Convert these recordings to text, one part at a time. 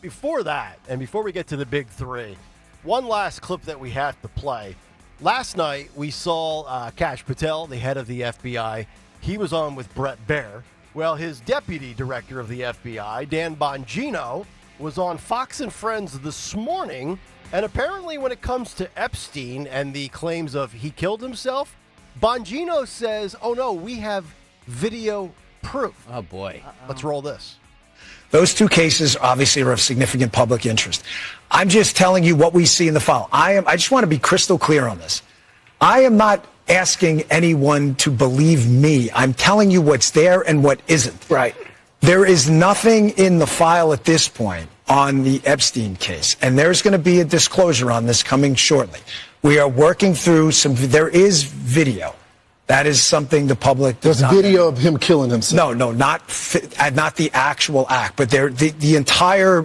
Before that, and before we get to the big three, one last clip that we have to play. Last night, we saw Kash Patel, the head of the FBI. He was on with Brett Baer. Well, his deputy director of the FBI, Dan Bongino, was on Fox and Friends this morning. And apparently when it comes to Epstein and the claims of he killed himself, Bongino says, oh, no, we have video proof. Oh, boy. Let's roll this. Those two cases obviously are of significant public interest. I'm just telling you what we see in the file. I just want to be crystal clear on this. I am not asking anyone to believe me. I'm telling you what's there and what isn't. Right. There is nothing in the file at this point on the Epstein case, and there's going to be a disclosure on this coming shortly. We are working through there is video. That is something the public does not. There's video of him killing himself. No, not the actual act, but the entire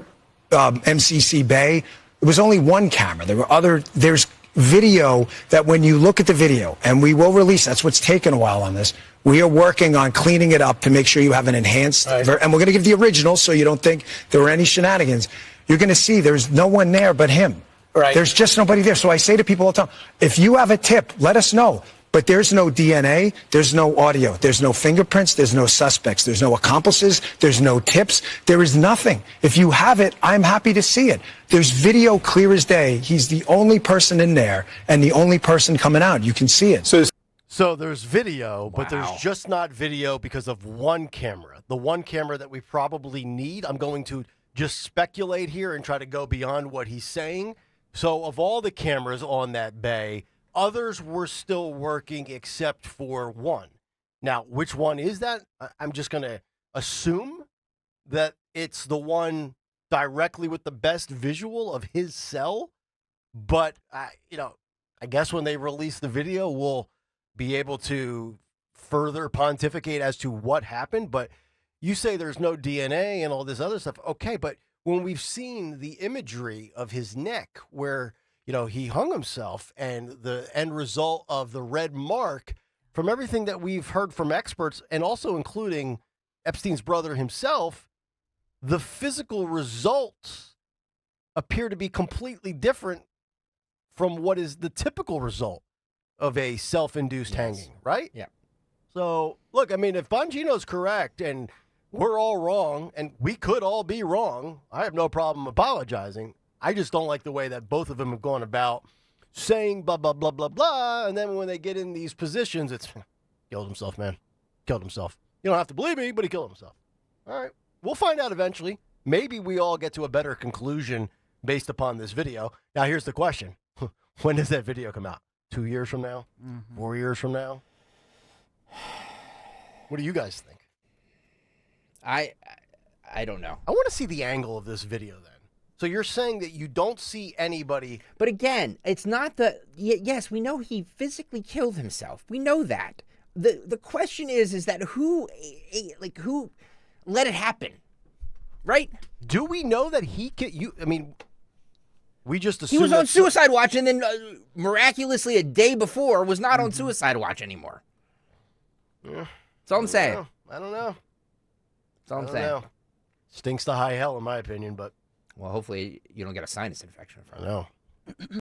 MCC Bay. It was only one camera. There's video that when you look at the video, and we will release. That's what's taken a while on this. We are working on cleaning it up to make sure you have an enhanced, and we're going to give the original so you don't think there were any shenanigans. You're going to see there's no one there but him. Right. There's just nobody there. So I say to people all the time, if you have a tip, let us know. But there's no DNA, there's no audio, there's no fingerprints, there's no suspects, there's no accomplices, there's no tips, there is nothing. If you have it, I'm happy to see it. There's video clear as day. He's the only person in there and the only person coming out. You can see it. So there's video, but there's just not video because of one camera. The one camera that we probably need. I'm going to just speculate here and try to go beyond what he's saying. So of all the cameras on that bay, others were still working except for one. Now, which one is that? I'm just going to assume that it's the one directly with the best visual of his cell. But, I guess when they release the video, we'll be able to further pontificate as to what happened. But you say there's no DNA and all this other stuff. Okay, but when we've seen the imagery of his neck where he hung himself, and the end result of the red mark, from everything that we've heard from experts, and also including Epstein's brother himself, the physical results appear to be completely different from what is the typical result of a self-induced hanging, right? Yeah. So, look, if Bongino's correct, and we're all wrong, and we could all be wrong, I have no problem apologizing. I just don't like the way that both of them have gone about saying blah, blah, blah, blah, blah. And then when they get in these positions, it's killed himself, man. Killed himself. You don't have to believe me, but he killed himself. All right. We'll find out eventually. Maybe we all get to a better conclusion based upon this video. Now, here's the question. When does that video come out? 2 years from now? 4 years from now? What do you guys think? I don't know. I want to see the angle of this video then. So you're saying that you don't see anybody. But again, it's not yes, we know he physically killed himself. We know that. The question is that who let it happen? Right? Do we know that he we just assumed he was on suicide watch, and then miraculously a day before was not on suicide watch anymore. Yeah. That's all I'm saying. I don't know. That's all I'm saying. Stinks to high hell in my opinion, but well, hopefully you don't get a sinus infection from it. I know.